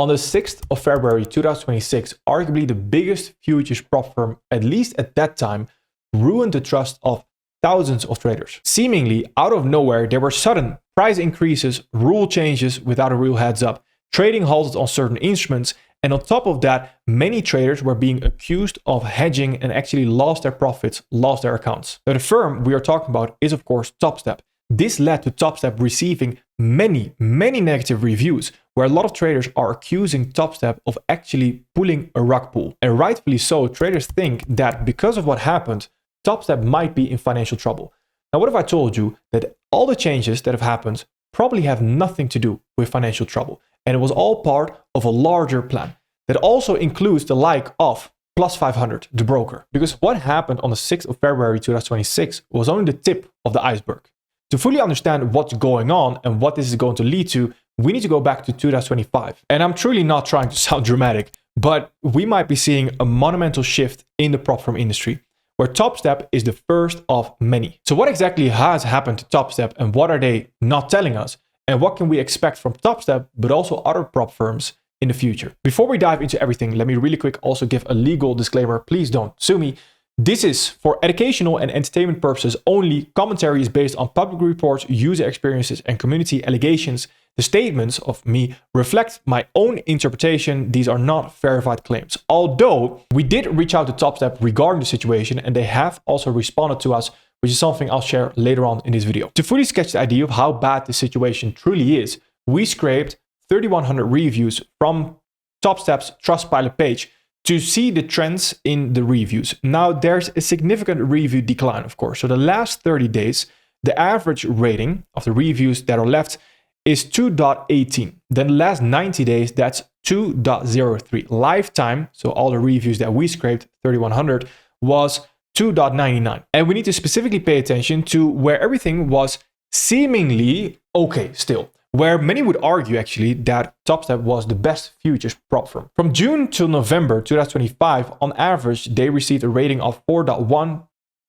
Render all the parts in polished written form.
On the 6th of February 2026, arguably the biggest futures prop firm, at least at that time, ruined the trust of thousands of traders. Seemingly out of nowhere, there were sudden price increases, rule changes without a real heads up, trading halted on certain instruments, and on top of that, many traders were being accused of hedging and actually lost their profits, lost their accounts. Now, the firm we are talking about is of course Topstep. This led to Topstep receiving many negative reviews, where a lot of traders are accusing Topstep of actually pulling a rug pull. And rightfully so, traders think that because of what happened, Topstep might be in financial trouble. Now, what if I told you that all the changes that have happened probably have nothing to do with financial trouble, and it was all part of a larger plan that also includes the like of Plus 500, the broker? Because what happened on the 6th of February 2026 was only the tip of the iceberg. To fully understand what's going on and what this is going to lead to, we need to go back to 2025. And I'm truly not trying to sound dramatic, but we might be seeing a monumental shift in the prop firm industry, where Topstep is the first of many. So what exactly has happened to Topstep, and what are they not telling us? And what can we expect from Topstep, but also other prop firms in the future? Before we dive into everything, let me really quick also give a legal disclaimer. Please don't sue me. This is for educational and entertainment purposes only. Commentary is based on public reports, user experiences, and community allegations. The statements of me reflect my own interpretation. These are not verified claims. Although we did reach out to Topstep regarding the situation, and they have also responded to us, which is something I'll share later on in this video. To fully sketch the idea of how bad the situation truly is, we scraped 3,100 reviews from Topstep's Trustpilot page to see the trends in the reviews. Now, there's a significant review decline, of course. So the last 30 days, the average rating of the reviews that are left is 2.18. Then the last 90 days, that's 2.03. Lifetime, so all the reviews that we scraped, 3,100, was 2.99. And we need to specifically pay attention to where everything was seemingly okay still, where many would argue actually that Topstep was the best futures prop firm. From June till November 2025, on average, they received a rating of 4.1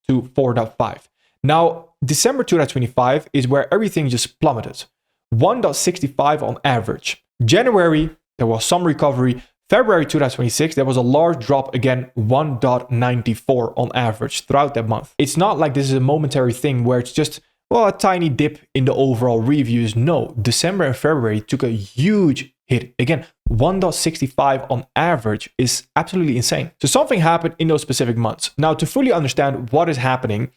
to 4.5. Now, December 2025 is where everything just plummeted. 1.65 on average. January, there was some recovery. February 2026, there was a large drop again, 1.94 on average throughout that month. It's not like this is a momentary thing where it's just, well, a tiny dip in the overall reviews. No, December and February took a huge hit. Again, 1.65 on average is absolutely insane. So something happened in those specific months. Now, to fully understand what is happening,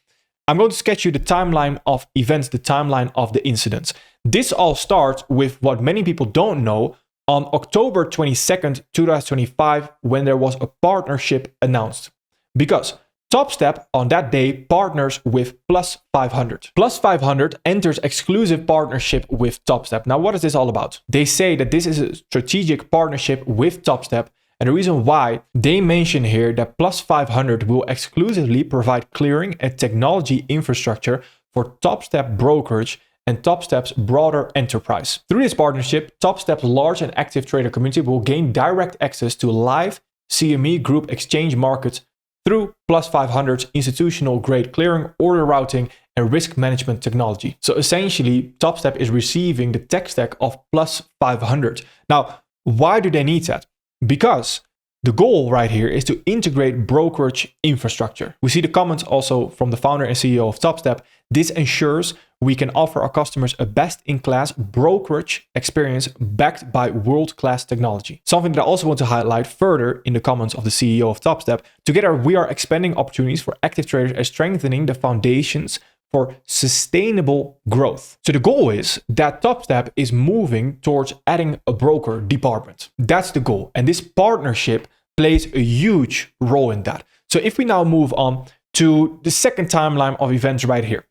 I'm going to sketch you the timeline of events, the timeline of the incidents. This all starts with what many people don't know on October 22nd, 2025, when there was a partnership announced. Because Topstep on that day partners with Plus 500. Plus 500 enters exclusive partnership with Topstep. Now, what is this all about? They say that this is a strategic partnership with Topstep, and the reason why they mention here that Plus 500 will exclusively provide clearing and technology infrastructure for Topstep Brokerage and Topstep's broader enterprise. Through this partnership, Topstep's large and active trader community will gain direct access to live CME Group exchange markets through Plus 500's institutional grade clearing, order routing, and risk management technology. So essentially, Topstep is receiving the tech stack of Plus 500. Now, why do they need that? Because the goal right here is to integrate brokerage infrastructure. We see the comments also from the founder and CEO of Topstep. This ensures we can offer our customers a best-in-class brokerage experience backed by world-class technology. Something that I also want to highlight further in the comments of the CEO of Topstep. Together, we are expanding opportunities for active traders and strengthening the foundations for sustainable growth. So the goal is that Topstep is moving towards adding a broker department. That's the goal. And this partnership plays a huge role in that. So if we now move on to the second timeline of events right here,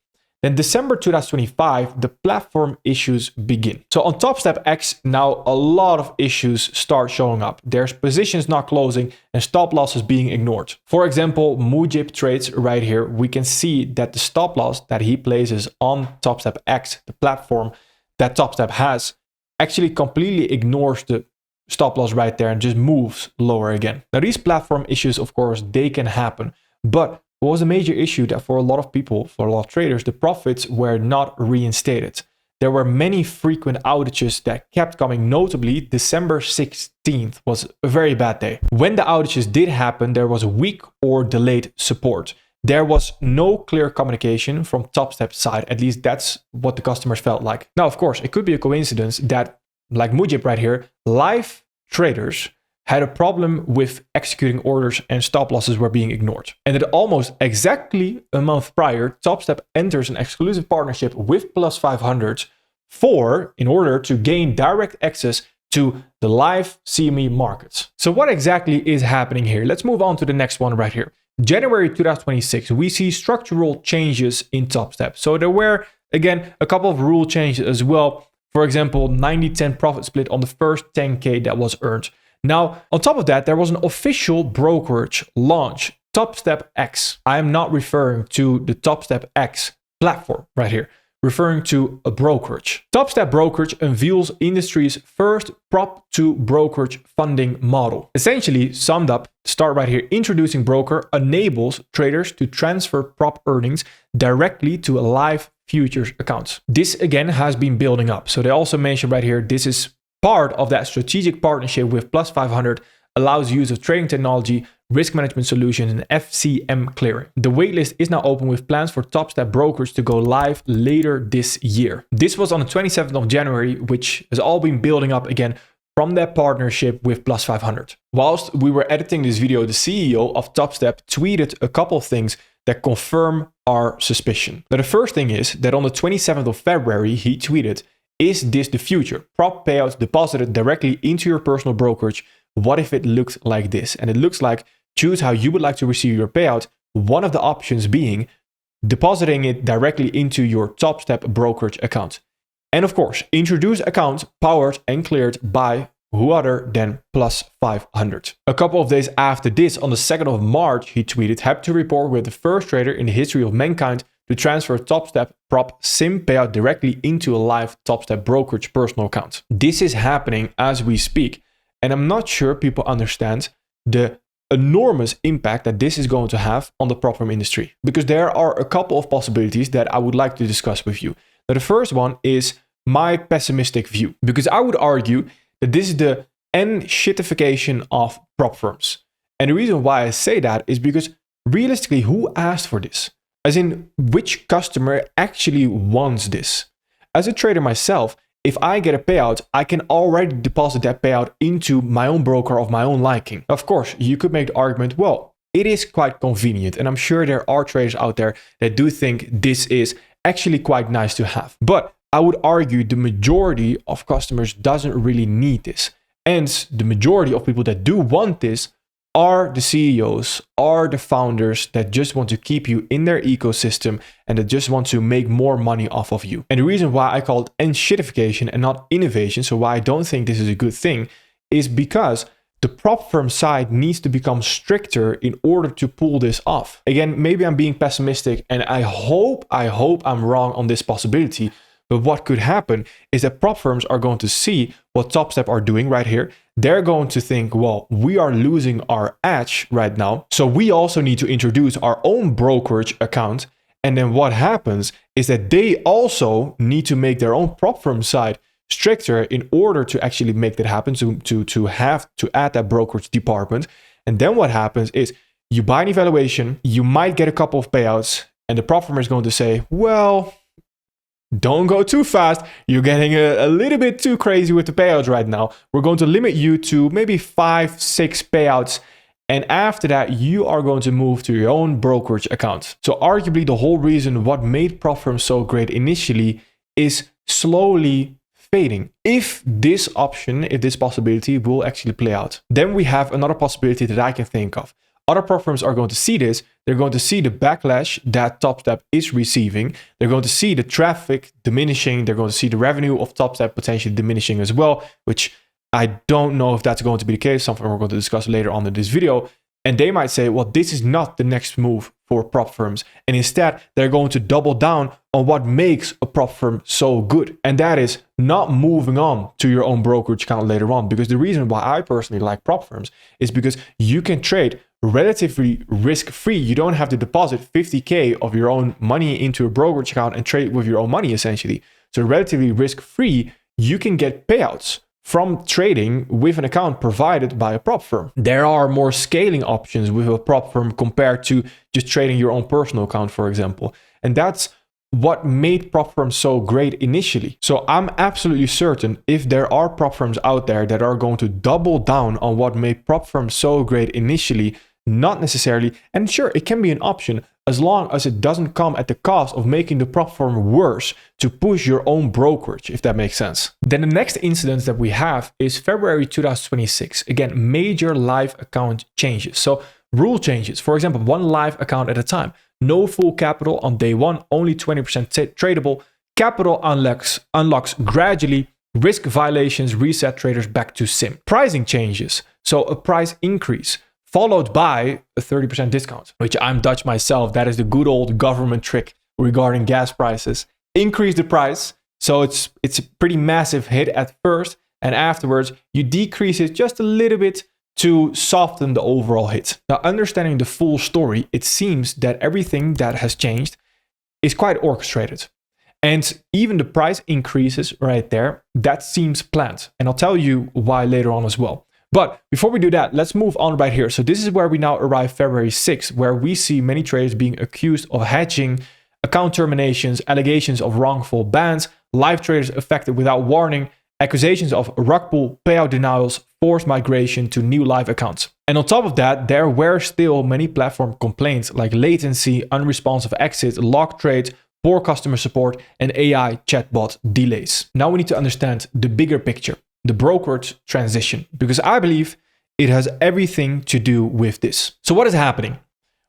then December 2025, the platform issues begin. So on Topstep X, now a lot of issues start showing up. There's positions not closing and stop losses being ignored. For example, Mujib trades right here. We can see that the stop loss that he places on Topstep X, the platform that Topstep has, actually completely ignores the stop loss right there and just moves lower again. Now these platform issues, of course, they can happen, but what was a major issue that for a lot of people, for a lot of traders, the profits were not reinstated. there were many frequent outages that kept coming. Notably, December 16th was a very bad day. When the outages did happen, there was weak or delayed support. There was no clear communication from Topstep's side. At least that's what the customers felt like. Now, of course, it could be a coincidence that, like Mujib right here, live traders had a problem with executing orders and stop losses were being ignored. And that almost exactly a month prior, Topstep enters an exclusive partnership with Plus 500 in order to gain direct access to the live CME markets. So what exactly is happening here? Let's move on to the next one right here. January 2026, we see structural changes in Topstep. So there were, again, a couple of rule changes as well. For example, 90-10 profit split on the first 10K that was earned. Now, on top of that, there was an official brokerage launch, Topstep X. I am not referring to the Topstep X platform right here, referring to a brokerage. Topstep Brokerage unveils industry's first prop to brokerage funding model. Essentially, summed up, start right here, introducing broker enables traders to transfer prop earnings directly to a live futures accounts. This again has been building up. So they also mentioned right here, this is part of that strategic partnership with Plus 500, allows use of trading technology, risk management solutions, and FCM clearing. The waitlist is now open with plans for Topstep Brokerage to go live later this year. This was on the 27th of January, which has all been building up again from that partnership with Plus 500. Whilst we were editing this video, the CEO of Topstep tweeted a couple of things that confirm our suspicion. Now, the first thing is that on the 27th of February, he tweeted, "Is this the future? Prop payouts deposited directly into your personal brokerage. What if it looked like this?" And it looks like choose how you would like to receive your payout. One of the options being depositing it directly into your Topstep brokerage account. And of course, introduce accounts powered and cleared by who other than Plus 500. A couple of days after this, on the 2nd of March, he tweeted, "Happy to report we're the first trader in the history of mankind to transfer Topstep prop SIM payout directly into a live Topstep brokerage personal account." This is happening as we speak. And I'm not sure people understand the enormous impact that this is going to have on the prop firm industry, because there are a couple of possibilities that I would like to discuss with you. Now, the first one is my pessimistic view, because I would argue that this is the shittification of prop firms. And the reason why I say that is because realistically, who asked for this? As in, which customer actually wants this? As a trader myself, if I get a payout, I can already deposit that payout into my own broker of my own liking. Of course, you could make the argument, well, it is quite convenient. And I'm sure there are traders out there that do think this is actually quite nice to have. But I would argue the majority of customers doesn't really need this. And the majority of people that do want this are the CEOs, are the founders that just want to keep you in their ecosystem and that just want to make more money off of you. And the reason why I call it shittification and not innovation, so why I don't think this is a good thing, is because the prop firm side needs to become stricter in order to pull this off. Again, maybe I'm being pessimistic and I hope I'm wrong on this possibility. But what could happen is that prop firms are going to see what Topstep are doing right here. They're going to think, well, we are losing our edge right now, so we also need to introduce our own brokerage account. And then what happens is that they also need to make their own prop firm side stricter in order to actually make that happen, to have to add that brokerage department. And then what happens is you buy an evaluation, you might get a couple of payouts, and the prop firm is going to say, well, don't go too fast. You're getting a little bit too crazy with the payouts right now. We're going to limit you to maybe 5-6 payouts. And after that, you are going to move to your own brokerage account. So arguably the whole reason what made prop firms so great initially is slowly fading. If this option, if this possibility will actually play out, then we have another possibility that I can think of. Other prop firms are going to see this. They're going to see the backlash that Topstep is receiving. They're going to see the traffic diminishing. They're going to see the revenue of Topstep potentially diminishing as well, which I don't know if that's going to be the case. Something we're going to discuss later on in this video. And they might say, well, this is not the next move for prop firms. And instead, they're going to double down on what makes a prop firm so good. And that is not moving on to your own brokerage account later on. Because the reason why I personally like prop firms is because you can trade relatively risk-free. You don't have to deposit 50K of your own money into a brokerage account and trade with your own money essentially. so relatively risk-free, you can get payouts from trading with an account provided by a prop firm. There are more scaling options with a prop firm compared to just trading your own personal account, for example. And that's what made prop firms so great initially. So I'm absolutely certain if there are prop firms out there that are going to double down on what made prop firms so great initially, not necessarily, and sure, it can be an option as long as it doesn't come at the cost of making the prop firm worse to push your own brokerage, if that makes sense. Then the next incident that we have is February 2026. Again, major live account changes. So rule changes, for example, one live account at a time. No full capital on day one, only 20% tradable. Capital unlocks gradually. Risk violations reset traders back to sim. Pricing changes, so a price increase followed by a 30% discount, which I'm Dutch myself. That is the good old government trick regarding gas prices. Increase the price, so it's a pretty massive hit at first, and afterwards you decrease it just a little bit to soften the overall hit. Now, understanding the full story, it seems that everything that has changed is quite orchestrated. And even the price increases right there, that seems planned. And I'll tell you why later on as well. But before we do that, let's move on right here. So this is where we now arrive February 6th, where we see many traders being accused of hedging, account terminations, allegations of wrongful bans, live traders affected without warning, accusations of rug pull, payout denials, forced migration to new live accounts. And on top of that, there were still many platform complaints like latency, unresponsive exit, locked trades, poor customer support, and AI chatbot delays. Now we need to understand the bigger picture, the brokerage transition, because I believe it has everything to do with this. So what is happening?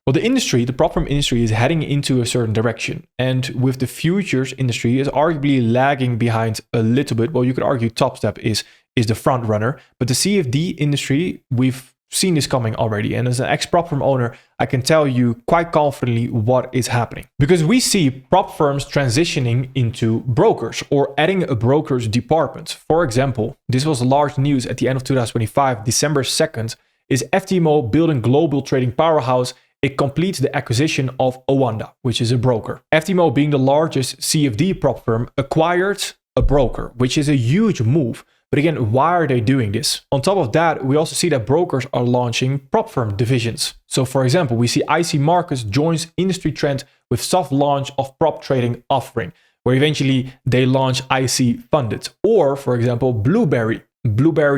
Well, the industry, the prop firm industry, is heading into a certain direction. And with the futures industry is arguably lagging behind a little bit. Well, you could argue Topstep is the front runner, but the CFD industry, we've seen this coming already. And as an ex-prop firm owner, I can tell you quite confidently what is happening. Because we see prop firms transitioning into brokers or adding a brokerage department. For example, this was large news at the end of 2025, December 2nd, is FTMO building global trading powerhouse. It completes the acquisition of Owanda, which is a broker. FTMO, being the largest CFD prop firm, acquired a broker, which is a huge move. But again, why are they doing this? On top of that, we also see that brokers are launching prop firm divisions. So for example, we see IC Markets joins industry trend with soft launch of prop trading offering, where eventually they launch IC Funded. Or for example, Blueberry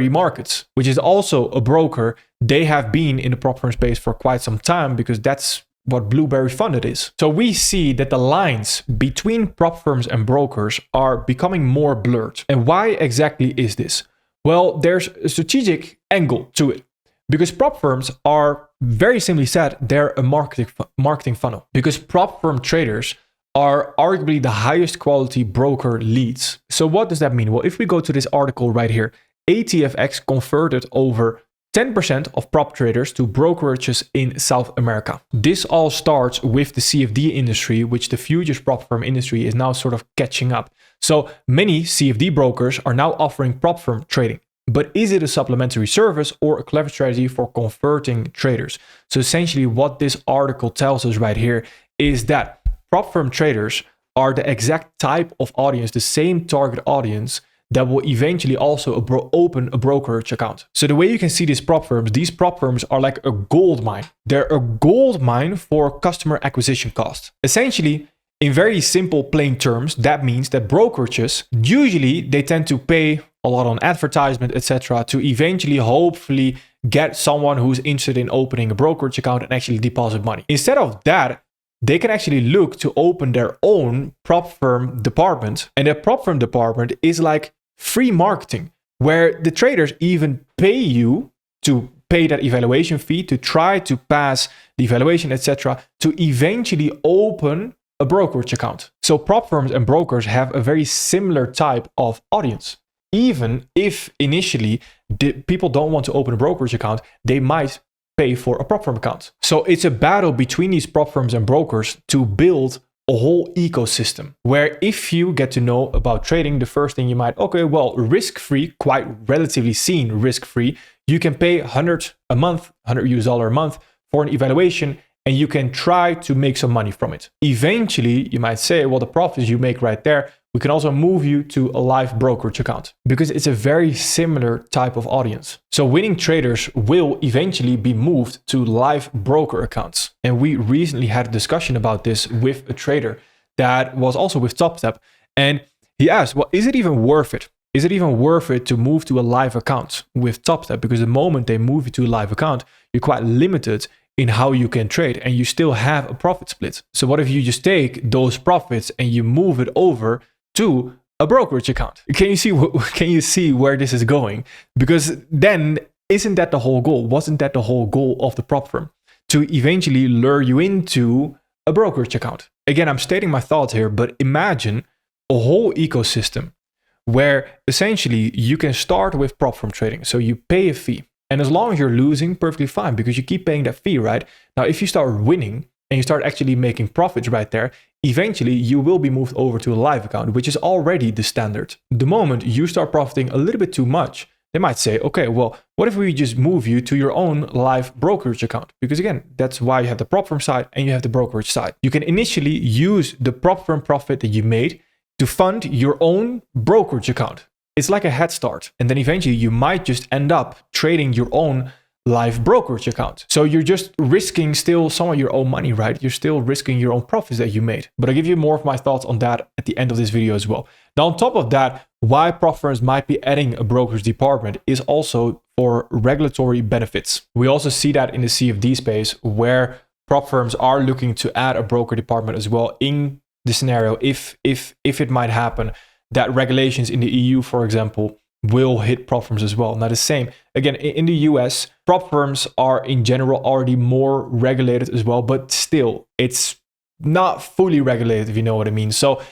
Markets, which is also a broker. They have been in the prop firm space for quite some time because that's what Blueberry Funded is. So we see that the lines between prop firms and brokers are becoming more blurred. And why exactly is this? Well, there's a strategic angle to it, because prop firms are, very simply said, they're a marketing funnel, because prop firm traders are arguably the highest quality broker leads. So what does that mean? Well, if we go to this article right here, ATFX converted over 10% of prop traders to brokerages in South America. This all starts with the CFD industry, which the futures prop firm industry is now sort of catching up. So many CFD brokers are now offering prop firm trading. But is it a supplementary service or a clever strategy for converting traders? So essentially what this article tells us right here is that prop firm traders are the exact type of audience, the same target audience that will eventually also open a brokerage account. So the way you can see these prop firms are like a gold mine. They're a gold mine for customer acquisition cost. Essentially, in very simple, plain terms, that means that brokerages, usually they tend to pay a lot on advertisement, etc., to eventually, hopefully, get someone who's interested in opening a brokerage account and actually deposit money. Instead of that, they can actually look to open their own prop firm department. And that prop firm department is like free marketing, where the traders even pay you to pay that evaluation fee to try to pass the evaluation, etc., to eventually open a brokerage account. So prop firms and brokers have a very similar type of audience. Even if initially the people don't want to open a brokerage account, they might pay for a prop firm account. So it's a battle between these prop firms and brokers to build a whole ecosystem, where if you get to know about trading, the first thing you might, risk-free, quite relatively seen risk-free, you can pay $100 a month, $100 a month for an evaluation, and you can try to make some money from it. Eventually, you might say, well, the profits you make right there, we can also move you to a live brokerage account because it's a very similar type of audience. So winning traders will eventually be moved to live broker accounts. And we recently had a discussion about this with a trader that was also with Topstep. And he asked, well, is it even worth it? Is it even worth it to move to a live account with Topstep? Because the moment they move you to a live account, you're quite limited in how you can trade and you still have a profit split. So what if you just take those profits and you move it over to a brokerage account? Can you see where this is going? Because then isn't that the whole goal? Wasn't that the whole goal of the prop firm? To eventually lure you into a brokerage account. Again, I'm stating my thoughts here, but imagine a whole ecosystem where essentially you can start with prop firm trading. So you pay a fee. And as long as you're losing, perfectly fine, because you keep paying that fee, right? Now, if you start winning and you start actually making profits right there, eventually you will be moved over to a live account, which is already the standard. The moment you start profiting a little bit too much, they might say, okay, well, what if we just move you to your own live brokerage account? Because again, that's why you have the prop firm side and you have the brokerage side. You can initially use the prop firm profit that you made to fund your own brokerage account. It's like a head start. And then eventually you might just end up trading your own live brokerage account. So you're just risking still some of your own money, right? You're still risking your own profits that you made. But I'll give you more of my thoughts on that at the end of this video as well. Now, on top of that, why prop firms might be adding a brokerage department is also for regulatory benefits. We also see that in the CFD space where prop firms are looking to add a broker department as well in the scenario if it might happen that regulations in the EU, for example, will hit prop firms as well. Now the same, again, in the US, prop firms are in general already more regulated as well, but still, it's not fully regulated, if you know what I mean. So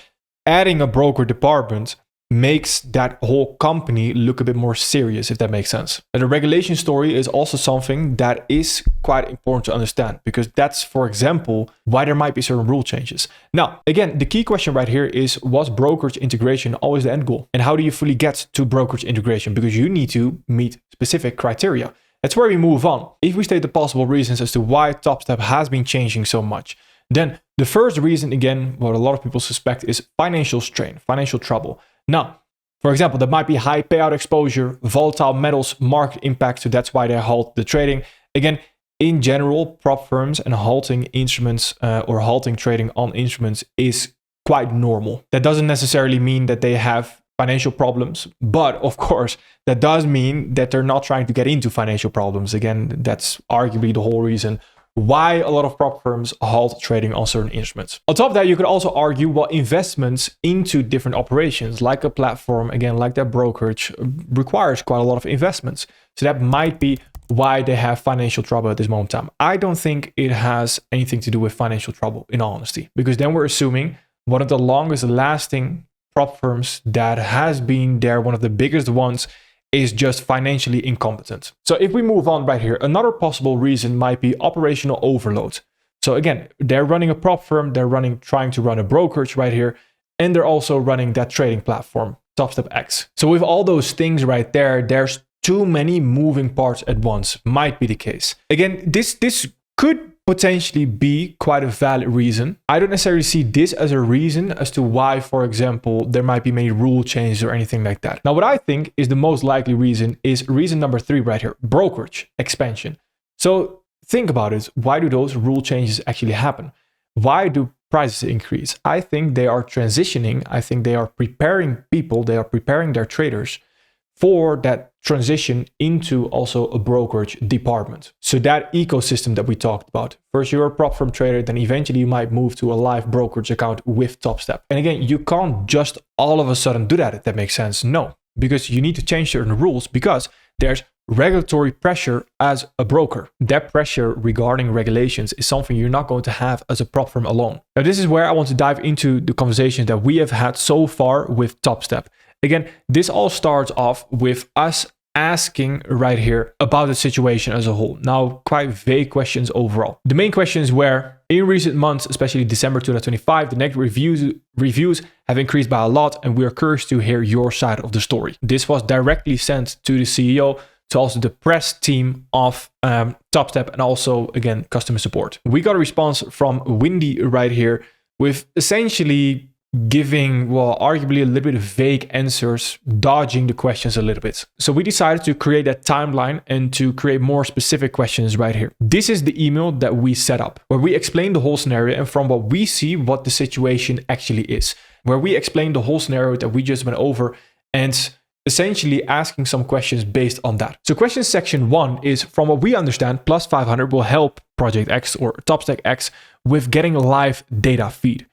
adding a broker department makes that whole company look a bit more serious, if that makes sense. And the regulation story is also something that is quite important to understand, because that's, for example, why there might be certain rule changes. Now, again, the key question right here is, was brokerage integration always the end goal? And how do you fully get to brokerage integration? Because you need to meet specific criteria. That's where we move on. If we state the possible reasons as to why Topstep has been changing so much, then the first reason, again, what a lot of people suspect is financial strain, financial trouble. Now, for example, there might be high payout exposure, volatile metals, market impact, so that's why they halt the trading. Again, in general, prop firms and halting instruments or halting trading on instruments is quite normal. That doesn't necessarily mean that they have financial problems, but of course, that does mean that they're not trying to get into financial problems. Again, that's arguably the whole reason why a lot of prop firms halt trading on certain instruments. On top of that, you could also argue, well, investments into different operations, like a platform, again, like that brokerage, requires quite a lot of investments. So that might be why they have financial trouble at this moment in time. I don't think it has anything to do with financial trouble, in all honesty, because then we're assuming one of the longest lasting prop firms that has been there, one of the biggest ones, is just financially incompetent. So if we move on right here, another possible reason might be operational overload. So again, they're running a prop firm, they're trying to run a brokerage right here, and they're also running that trading platform, Topstep X. So with all those things right there, there's too many moving parts at once, might be the case. Again, this could potentially be quite a valid reason. I don't necessarily see this as a reason as to why, for example, there might be many rule changes or anything like that. Now, what I think is the most likely reason is reason number 3 right here, brokerage expansion. So think about it. Why do those rule changes actually happen? Why do prices increase? I think they are transitioning. I think they are preparing people, they are preparing their traders for that transition into also a brokerage department. So that ecosystem that we talked about. First, you're a prop firm trader, then eventually you might move to a live brokerage account with Topstep. And again, you can't just all of a sudden do that, if that makes sense. No, because you need to change certain rules because there's regulatory pressure as a broker. That pressure regarding regulations is something you're not going to have as a prop firm alone. Now, this is where I want to dive into the conversations that we have had so far with Topstep. Again, this all starts off with us asking right here about the situation as a whole. Now, quite vague questions overall. The main questions were, in recent months, especially December 2025, the negative reviews have increased by a lot, and we are curious to hear your side of the story. This was directly sent to the CEO, to also the press team of Topstep and also, again, customer support. We got a response from Windy right here with essentially giving, well, arguably a little bit of vague answers, dodging the questions a little bit. So we decided to create that timeline and to create more specific questions right here. This is the email that we set up, where we explain the whole scenario and from what we see, what the situation actually is, where we explain the whole scenario that we just went over and essentially asking some questions based on that. So question section 1 is, from what we understand, plus 500 will help Project X or Topstep X with getting a live data feed.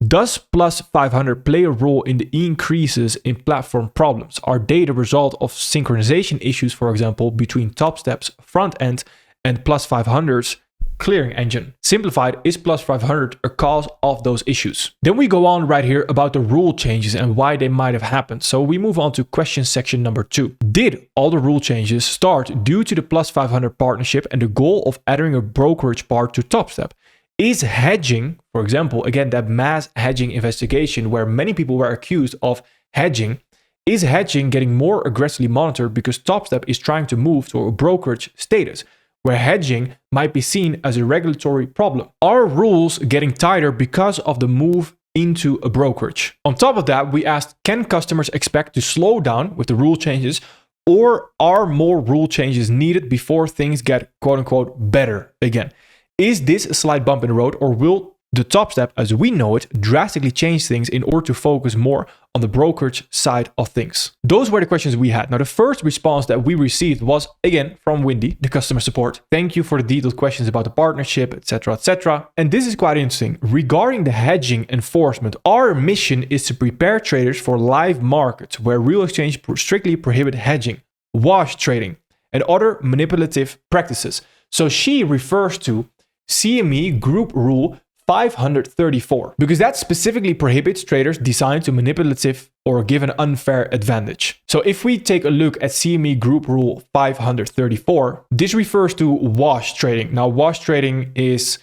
Does plus 500 play a role in the increases in platform problems? Are they the result of synchronization issues, for example, between Topstep's front end and plus 500's clearing engine? Simplified, is plus 500 a cause of those issues? Then we go on right here about the rule changes and why they might have happened. So we move on to question section number 2. Did all the rule changes start due to the plus 500 partnership and the goal of adding a brokerage part to Topstep? Is hedging, for example, again, that mass hedging investigation where many people were accused of hedging, is hedging getting more aggressively monitored because Topstep is trying to move to a brokerage status, where hedging might be seen as a regulatory problem? Are rules getting tighter because of the move into a brokerage? On top of that, we asked, can customers expect to slow down with the rule changes, or are more rule changes needed before things get quote unquote better again? Is this a slight bump in the road, or will the Topstep as we know it drastically change things in order to focus more on the brokerage side of things? Those were the questions we had. Now, the first response that we received was, again, from Windy, the customer support. Thank you for the detailed questions about the partnership, etc., etc. And this is quite interesting. Regarding the hedging enforcement, our mission is to prepare traders for live markets where real exchange strictly prohibit hedging, wash trading, and other manipulative practices. So she refers to CME Group Rule 534, because that specifically prohibits traders designed to manipulative or give an unfair advantage. So if we take a look at CME Group Rule 534, this refers to wash trading. Now, wash trading is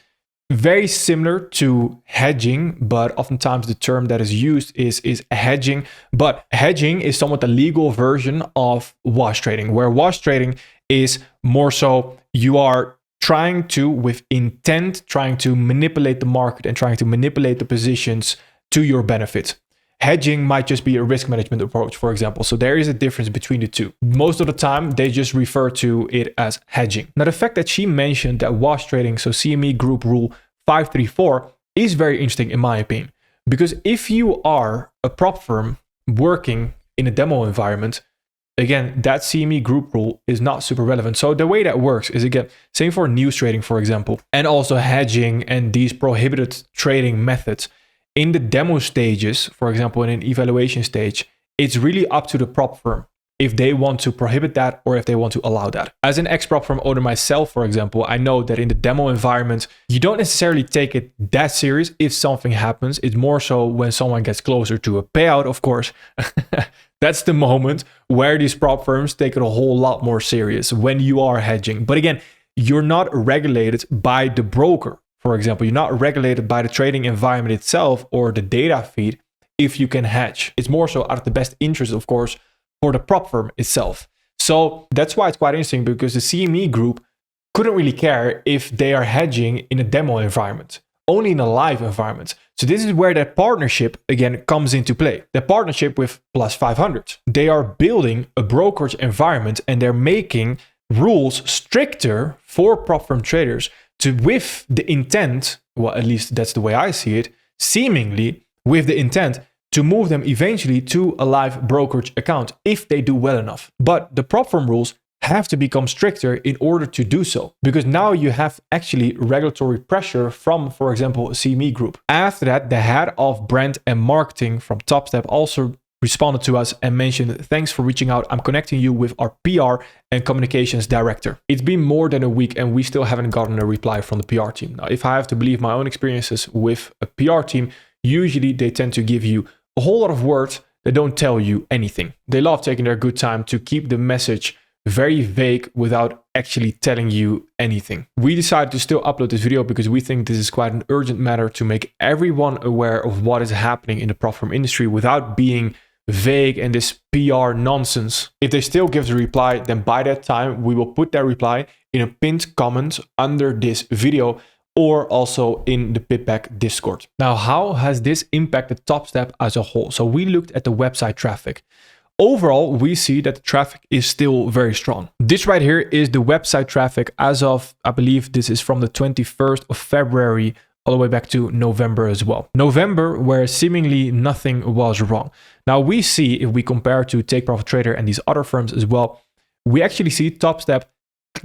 very similar to hedging, but oftentimes the term that is used is hedging. But hedging is somewhat the legal version of wash trading, where wash trading is more so you are trying to, with intent, trying to manipulate the market and trying to manipulate the positions to your benefit. Hedging might just be a risk management approach, for example. So there is a difference between the two. Most of the time, they just refer to it as hedging. Now, the fact that she mentioned that wash trading, so CME Group Rule 534, is very interesting in my opinion. Because if you are a prop firm working in a demo environment, again, that CME Group Rule is not super relevant. So the way that works is, again, same for news trading, for example, and also hedging and these prohibited trading methods. In the demo stages, for example, in an evaluation stage, it's really up to the prop firm if they want to prohibit that or if they want to allow that. As an ex-prop firm owner myself, for example, I know that in the demo environment, you don't necessarily take it that serious if something happens. It's more so when someone gets closer to a payout, of course. That's the moment where these prop firms take it a whole lot more serious when you are hedging. But again, you're not regulated by the broker. For example, you're not regulated by the trading environment itself or the data feed if you can hedge. It's more so out of the best interest, of course, for the prop firm itself. So that's why it's quite interesting, because the CME group couldn't really care if they are hedging in a demo environment, only in a live environment. So this is where that partnership again comes into play. The partnership with Plus 500. They are building a brokerage environment and they're making rules stricter for prop firm traders with the intent, well, at least that's the way I see it, seemingly with the intent to move them eventually to a live brokerage account if they do well enough. But the prop firm rules have to become stricter in order to do so, because now you have actually regulatory pressure from, for example, a CME group. After that, the head of brand and marketing from Topstep also responded to us and mentioned, thanks for reaching out. I'm connecting you with our PR and communications director. It's been more than a week and we still haven't gotten a reply from the PR team. Now, if I have to believe my own experiences with a PR team, usually they tend to give you a whole lot of words that don't tell you anything. They love taking their good time to keep the message very vague without actually telling you anything. We decided to still upload this video because we think this is quite an urgent matter to make everyone aware of what is happening in the prop firm industry without being vague and this PR nonsense. If they still give a reply, then by that time, we will put that reply in a pinned comment under this video or also in the PipBack Discord. Now, how has this impacted Topstep as a whole? So we looked at the website traffic. Overall, we see that the traffic is still very strong. This right here is the website traffic as of, I believe this is from the 21st of February all the way back to November as well. November, where seemingly nothing was wrong. Now we see, if we compare to TakeProfitTrader and these other firms as well, we actually see Topstep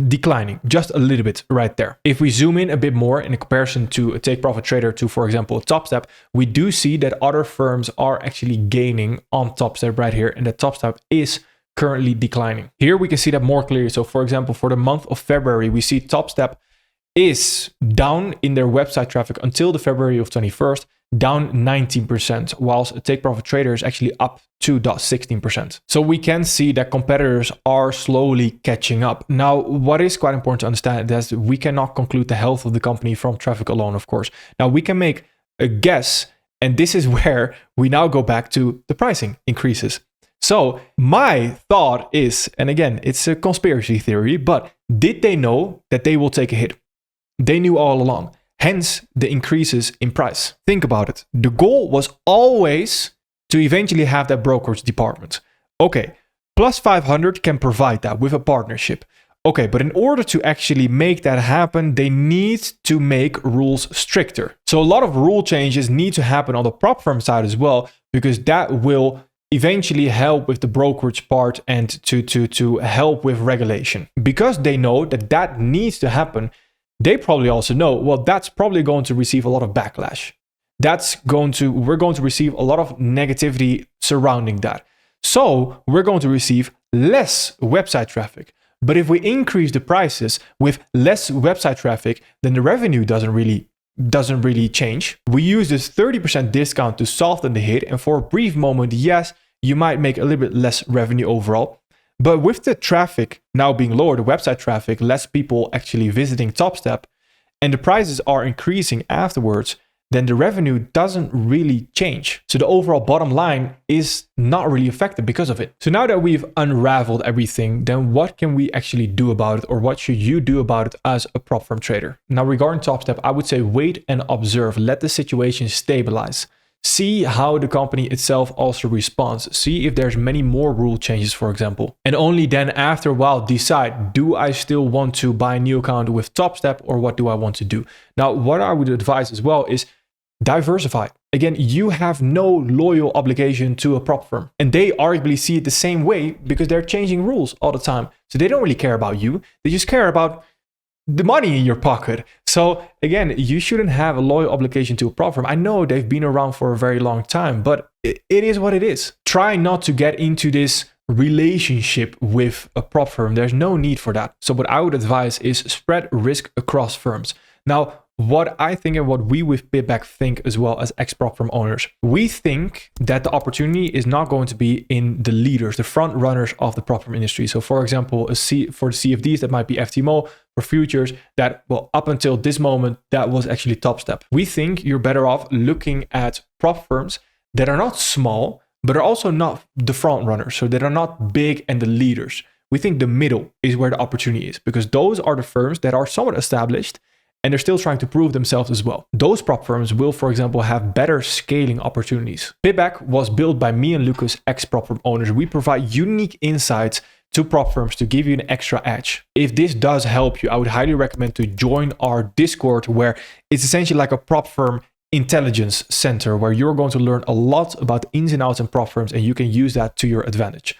declining just a little bit right there. If we zoom in a bit more in comparison to a TakeProfitTrader to, for example, Topstep, we do see that other firms are actually gaining on Topstep right here, and that Topstep is currently declining. Here we can see that more clearly. So for example, for the month of February, we see Topstep is down in their website traffic until the February of 21st, down 19%, whilst TakeProfitTrader is actually up 2.16%. So we can see that competitors are slowly catching up. Now, what is quite important to understand is that we cannot conclude the health of the company from traffic alone, of course. Now, we can make a guess, and this is where we now go back to the pricing increases. So my thought is, and again, it's a conspiracy theory, but did they know that they will take a hit? They knew all along. Hence the increases in price. Think about it. The goal was always to eventually have that brokerage department. Okay, plus 500 can provide that with a partnership. Okay, but in order to actually make that happen, they need to make rules stricter. So a lot of rule changes need to happen on the prop firm side as well, because that will eventually help with the brokerage part and to help with regulation. Because they know that that needs to happen, they probably also know, well, that's probably going to receive a lot of backlash. We're going to receive a lot of negativity surrounding that. So we're going to receive less website traffic. But if we increase the prices with less website traffic, then the revenue doesn't really change. We use this 30% discount to soften the hit. And for a brief moment, yes, you might make a little bit less revenue overall. But with the traffic now being lower, the website traffic, less people actually visiting Topstep, and the prices are increasing afterwards, then the revenue doesn't really change. So the overall bottom line is not really affected because of it. So now that we've unraveled everything, then what can we actually do about it, or what should you do about it as a prop firm trader? Now regarding Topstep, I would say wait and observe, let the situation stabilize. See how the company itself also responds. See if there's many more rule changes, for example. And only then after a while decide, do I still want to buy a new account with Topstep, or what do I want to do? Now, what I would advise as well is diversify. Again, you have no loyal obligation to a prop firm, and they arguably see it the same way because they're changing rules all the time. So they don't really care about you. They just care about the money in your pocket. So again, you shouldn't have a loyal obligation to a prop firm. I know they've been around for a very long time, but it is what it is. Try not to get into this relationship with a prop firm. There's no need for that. So what I would advise is spread risk across firms. Now, what I think and what we with PipBack think as well as ex-prop firm owners, we think that the opportunity is not going to be in the leaders, the front runners of the prop firm industry. So for example, for the CFDs, that might be FTMO, for futures, that, well, up until this moment, that was actually Topstep. We think you're better off looking at prop firms that are not small, but are also not the front runners. So that are not big and the leaders. We think the middle is where the opportunity is, because those are the firms that are somewhat established and they're still trying to prove themselves as well. Those prop firms will, for example, have better scaling opportunities. PipBack was built by me and Lucas, ex-prop firm owners. We provide unique insights to prop firms to give you an extra edge. If this does help you, I would highly recommend to join our Discord, where it's essentially like a prop firm intelligence center, where you're going to learn a lot about the ins and outs in prop firms, and you can use that to your advantage.